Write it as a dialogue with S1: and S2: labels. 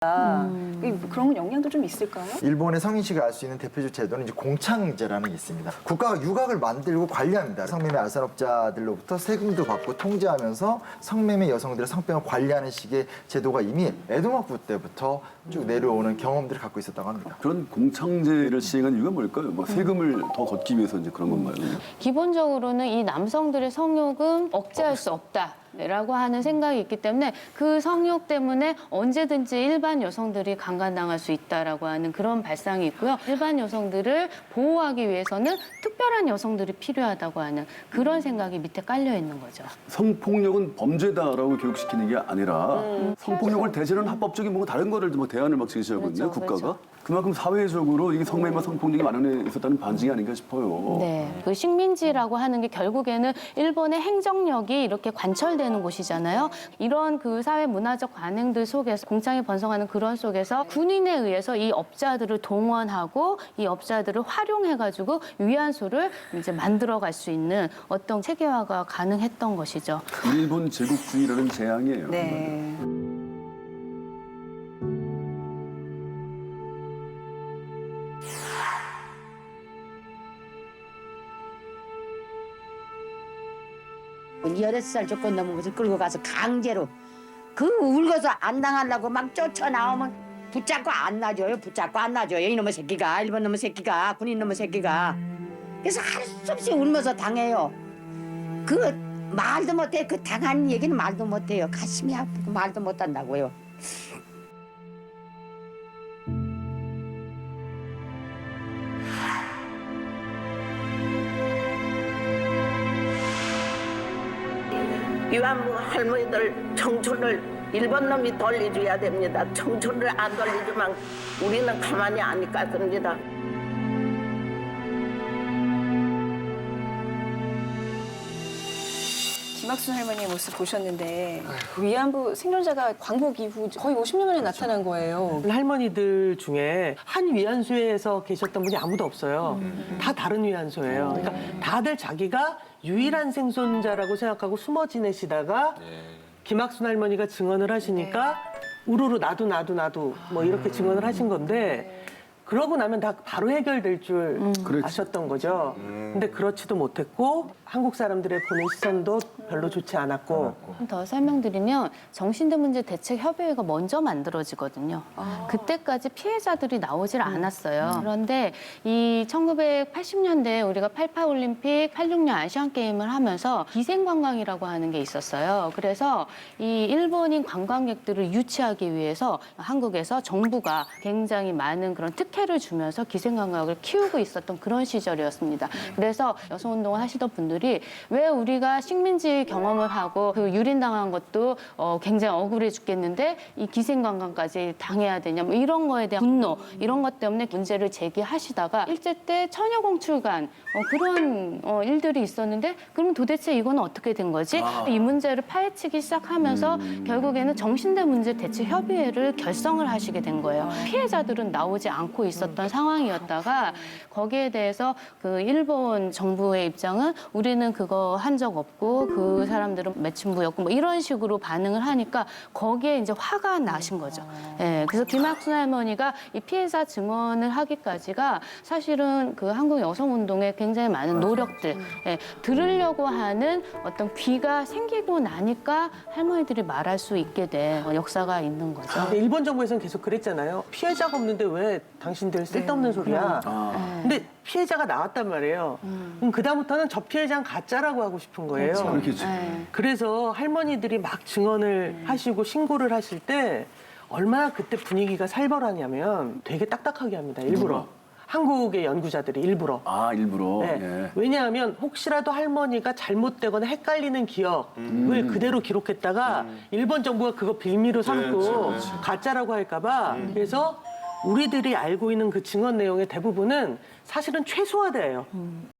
S1: 그런 영향도 좀 있을까요?
S2: 일본의 성인식을 알 수 있는 대표적 제도는 이제 공창제라는 게 있습니다. 국가가 유곽을 만들고 관리합니다. 성매매 알선업자들로부터 세금도 받고 통제하면서 성매매 여성들의 성병을 관리하는 식의 제도가 이미 에도막부 때부터 쭉 내려오는 경험들을 갖고 있었다고 합니다.
S3: 그런 공창제를 시행한 이유가 뭘까요? 뭐 세금을 더 걷기 위해서 이제 그런 건가요?
S4: 기본적으로는 이 남성들의 성욕은 억제할 수 없다. 라고 하는 생각이 있기 때문에 그 성욕 때문에 언제든지 일반 여성들이 강간당할 수 있다라고 하는 그런 발상이 있고요. 일반 여성들을 보호하기 위해서는 특별한 여성들이 필요하다고 하는 그런 생각이 밑에 깔려 있는 거죠.
S3: 성폭력은 범죄다라고 교육시키는 게 아니라 성폭력을 대신하는 합법적인 뭐 다른 거를 뭐 대안을 막 제시하거든요,
S4: 그렇죠,
S3: 국가가.
S4: 그렇죠.
S3: 그만큼 사회적으로 이게 성매매와 성폭력이 만연해 있었다는 반증이 아닌가 싶어요.
S4: 네, 그 식민지라고 하는 게 결국에는 일본의 행정력이 이렇게 관철되는 곳이잖아요. 이런 그 사회 문화적 관행들 속에서 공창이 번성하는 그런 속에서 군인에 의해서 이 업자들을 동원하고 이 업자들을 활용해가지고 위안소를 이제 만들어갈 수 있는 어떤 체계화가 가능했던 것이죠.
S3: 일본 제국주의라는 재앙이에요.
S1: 네.
S5: 여섯 살 조건 넘은 것을 끌고 가서 강제로 그 울고서 안 당하려고 막 쫓아나오면 붙잡고 안 놔줘요. 붙잡고 안 놔줘요. 이놈의 새끼가, 일본 놈의 새끼가, 군인 놈의 새끼가. 그래서 할 수 없이 울면서 당해요. 그 말도 못해. 그 당한 얘기는 말도 못해요. 가슴이 아프고 말도 못한다고요.
S6: 위안부 할머니들 청춘을 일본 놈이 돌려줘야 됩니다. 청춘을 안 돌려주면 우리는 가만히 안 있겠습니다.
S1: 김학순 할머니의 모습 보셨는데 위안부 생존자가 광복 이후 거의 50년 만에 나타난 거예요.
S7: 할머니들 중에 한 위안소에서 계셨던 분이 아무도 없어요. 다 다른 위안소예요. 그러니까 다들 자기가 유일한 생존자라고 생각하고 숨어 지내시다가 김학순 할머니가 증언을 하시니까 우르르 나도 뭐 이렇게 증언을 하신 건데 그러고 나면 다 바로 해결될 줄 아셨던 거죠. 근데 그렇지도 못했고 한국 사람들의 보는 시선도 별로 좋지 않았고.
S4: 더 설명드리면 정신대 문제 대책 협의회가 먼저 만들어지거든요. 그때까지 피해자들이 나오질 않았어요. 그런데 이 1980년대에 우리가 88 올림픽, 86년 아시안 게임을 하면서 기생 관광이라고 하는 게 있었어요. 그래서 이 일본인 관광객들을 유치하기 위해서 한국에서 정부가 굉장히 많은 그런 특혜를 주면서 기생 관광을 키우고 있었던 그런 시절이었습니다. 그래서 여성운동을 하시던 분들이 왜 우리가 식민지 경험을 하고 그 유린당한 것도 굉장히 억울해 죽겠는데 이 기생관광까지 당해야 되냐 뭐 이런 거에 대한 분노 이런 것 때문에 문제를 제기하시다가 일제 때 처녀공출관 그런 일들이 있었는데 그럼 도대체 이건 어떻게 된 거지? 이 문제를 파헤치기 시작하면서 결국에는 정신대 문제 대책 협의회를 결성을 하시게 된 거예요. 피해자들은 나오지 않고 있었던 상황이었다가 거기에 대해서 그 일본 정부의 입장은 우리는 그거 한 적 없고 그 사람들은 매춘부였고 뭐 이런 식으로 반응을 하니까 거기에 이제 화가 나신 거죠. 예, 그래서 김학순 할머니가 이 피해자 증언을 하기까지가 사실은 그 한국 여성운동에 굉장히 많은 노력들 들으려고 하는 어떤 귀가 생기고 나니까 할머니들이 말할 수 있게 된 역사가 있는 거죠.
S7: 일본 정부에서는 계속 그랬잖아요. 피해자가 없는데 왜 당신들 쓸데없는 소리야. 근데 피해자가 나왔단 말이에요. 그럼 그다음부터는 저 피해자는 가짜라고 하고 싶은 거예요.
S3: 그렇겠지.
S7: 그래서 할머니들이 막 증언을 하시고 신고를 하실 때 얼마나 그때 분위기가 살벌하냐면 되게 딱딱하게 합니다. 일부러. 한국의 연구자들이 일부러.
S3: 아, 일부러.
S7: 네.
S3: 예.
S7: 왜냐하면 혹시라도 할머니가 잘못되거나 헷갈리는 기억을 그대로 기록했다가 일본 정부가 그거 빌미로 삼고 가짜라고 할까 봐 그래서 우리들이 알고 있는 그 증언 내용의 대부분은 사실은 최소화돼요.